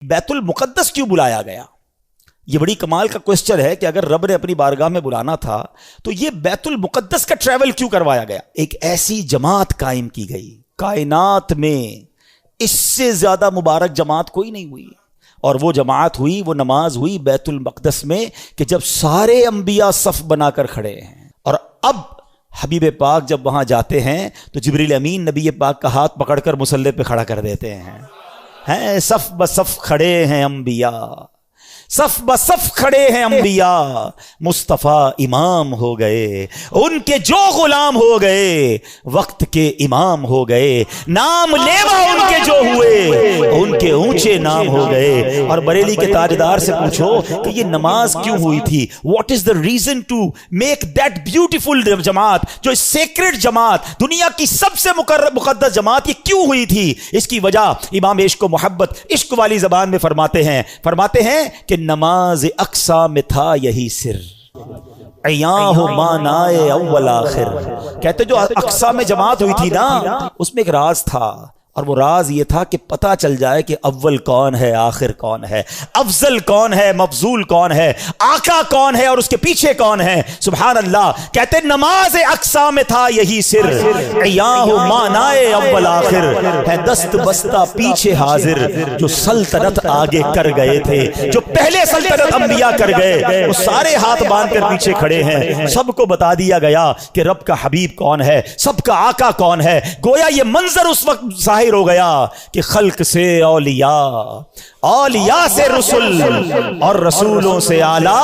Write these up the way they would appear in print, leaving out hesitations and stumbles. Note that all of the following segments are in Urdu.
بیت المقدس کیوں بلایا گیا؟ یہ بڑی کمال کا کوسچن ہے کہ اگر رب نے اپنی بارگاہ میں بلانا تھا تو یہ بیت المقدس کا ٹریول کیوں کروایا گیا؟ ایک ایسی جماعت قائم کی گئی کائنات میں، اس سے زیادہ مبارک جماعت کوئی نہیں ہوئی، اور وہ جماعت ہوئی، وہ نماز ہوئی بیت المقدس میں کہ جب سارے انبیاء صف بنا کر کھڑے ہیں، اور اب حبیب پاک جب وہاں جاتے ہیں تو جبریل امین نبی پاک کا ہاتھ پکڑ کر مصلی پہ کھڑا کر دیتے ہیں صف بصف کھڑے ہیں انبیاء، صف بصف کھڑے ہیں انبیاء، مصطفیٰ امام ہو گئے، ان کے جو غلام ہو گئے وقت کے امام ہو گئے، نام لیوا ان کے جو ہوئے ان کے اونچے نام ہو گئے۔ اور بریلی کے تاجدار سے پوچھو کہ یہ نماز کیوں ہوئی تھی، what is the reason to make that beautiful جماعت، جو سیکرڈ جماعت، دنیا کی سب سے مقدس جماعت، یہ کیوں ہوئی تھی؟ اس کی وجہ امام عشق و محبت عشق والی زبان میں فرماتے ہیں کہ نماز اقصا میں تھا یہی سر، عیاں ہو مانائے اول آخر۔ کہتے جو اقصا میں جماعت ہوئی تھی نا، اس میں ایک راز تھا، اور وہ راز یہ تھا کہ پتہ چل جائے کہ اول کون ہے، آخر کون ہے، افضل کون ہے، مفضول کون ہے، آقا کون ہے اور اس کے پیچھے کون ہے۔ سبحان اللہ۔ کہتے نماز اقصا میں تھا یہی سر، عیاں ہو مانائے اول آخر، ہے دست بستہ پیچھے حاضر، جو سلطنت آگے کر گئے تھے، جو پہلے سلطنت انبیاء کر گئے، وہ سارے ہاتھ باندھ کر پیچھے کھڑے ہیں۔ سب کو بتا دیا گیا کہ رب کا حبیب کون ہے، سب کا آقا کون ہے۔ گویا یہ منظر اس وقت ظاہر ہو گیا کہ خلق سے اولیاء، اولیاء سے رسول، اور رسولوں سے اعلیٰ،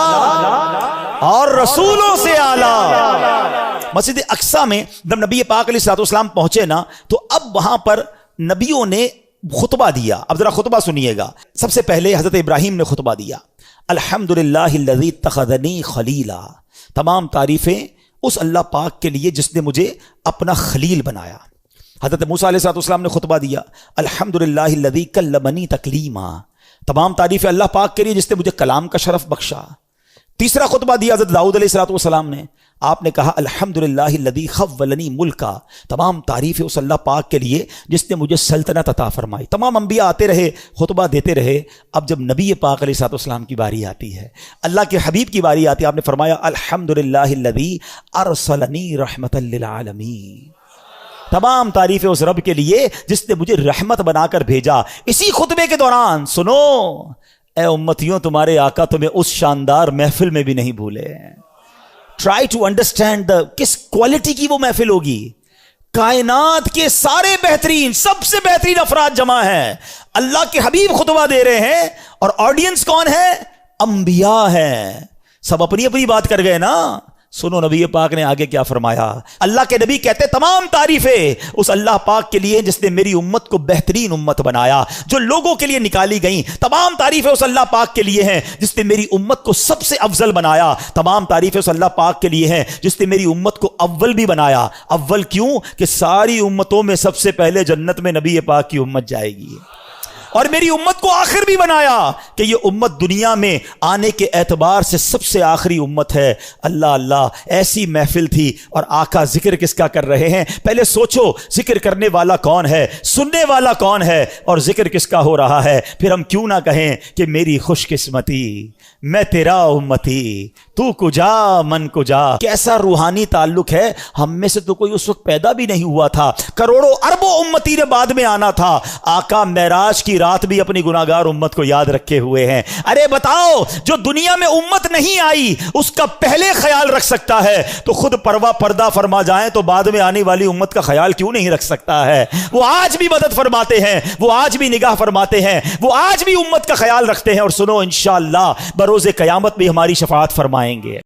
اور رسولوں سے اعلیٰ۔ مسجد اقصی میں جب نبی پاک علیہ الصلوۃ والسلام پہنچے نا، تو اب وہاں پر نبیوں نے خطبہ دیا۔ اب ذرا خطبہ سنیے گا۔ سب سے پہلے حضرت ابراہیم نے خطبہ دیا، الحمدللہ الذی اتخذنی خلیلا، تمام تعریفیں اس اللہ پاک کے لیے جس نے مجھے اپنا خلیل بنایا۔ حضرت موسیٰ علیہ السلام نے خطبہ دیا، الحمدللہ الذی کلمنی تکلیما، تمام تعریفیں اللہ پاک کے لیے جس نے مجھے کلام کا شرف بخشا۔ تیسرا خطبہ دیا حضرت داؤد علیہ السلام نے، آپ نے کہا الحمدللہ الذی خولنی ملکا، تمام تعریفیں اس اللہ پاک کے لیے جس نے مجھے سلطنت عطا فرمائی۔ تمام انبیاء آتے رہے، خطبہ دیتے رہے۔ اب جب نبی پاک علیہ السلام کی باری آتی ہے، اللہ کے حبیب کی باری آتی ہے، آپ نے فرمایا الحمدللہ الذی ارسلنی رحمۃ للعالمین، تمام تعریفیں اس رب کے لیے جس نے مجھے رحمت بنا کر بھیجا۔ اسی خطبے کے دوران سنو اے امتیوں، تمہارے آقا تمہیں اس شاندار محفل میں بھی نہیں بھولے۔ ٹرائی ٹو انڈرسٹینڈ کس کوالٹی کی وہ محفل ہوگی۔ کائنات کے سارے بہترین، سب سے بہترین افراد جمع ہیں، اللہ کے حبیب خطبہ دے رہے ہیں، اور آڈینس کون ہے؟ انبیاء ہیں۔ سب اپنی اپنی بات کر گئے نا۔ سنو نبی پاک نے آگے کیا فرمایا۔ اللہ کے نبی کہتے تمام تعریفیں اس اللہ پاک کے لیے جس نے میری امت کو بہترین امت بنایا، جو لوگوں کے لیے نکالی گئیں۔ تمام تعریفیں اس اللہ پاک کے لیے ہیں جس نے میری امت کو سب سے افضل بنایا۔ تمام تعریفیں اس اللہ پاک کے لیے ہیں جس نے میری امت کو اول بھی بنایا۔ اول کیوں؟ کہ ساری امتوں میں سب سے پہلے جنت میں نبی پاک کی امت جائے گی، اور میری امت کو آخر بھی بنایا کہ یہ امت دنیا میں آنے کے اعتبار سے سب سے آخری امت ہے۔ اللہ اللہ، ایسی محفل تھی، اور آقا ذکر کس کا کر رہے ہیں؟ پہلے سوچو، ذکر کرنے والا کون ہے، سننے والا کون ہے، اور ذکر کس کا ہو رہا ہے؟ پھر ہم کیوں نہ کہیں کہ میری خوش قسمتی، میں تیرا امتی، تو کجا من کجا۔ کیسا روحانی تعلق ہے، ہم میں سے تو کوئی اس وقت پیدا بھی نہیں ہوا تھا، کروڑوں اربوں امتی نے بعد میں آنا تھا۔ آقا معراج کی رات بھی اپنی گناہگار امت کو یاد رکھے ہوئے ہیں۔ ارے بتاؤ، جو دنیا میں امت نہیں آئی اس کا پہلے خیال رکھ سکتا ہے تو خود پردہ فرما جائیں تو بعد میں آنے والی امت کا خیال کیوں نہیں رکھ سکتا ہے؟ وہ آج بھی مدد فرماتے ہیں، وہ آج بھی نگاہ فرماتے ہیں، وہ آج بھی امت کا خیال رکھتے ہیں، اور سنو انشاءاللہ بروز قیامت بھی ہماری شفاعت فرمائیں گے۔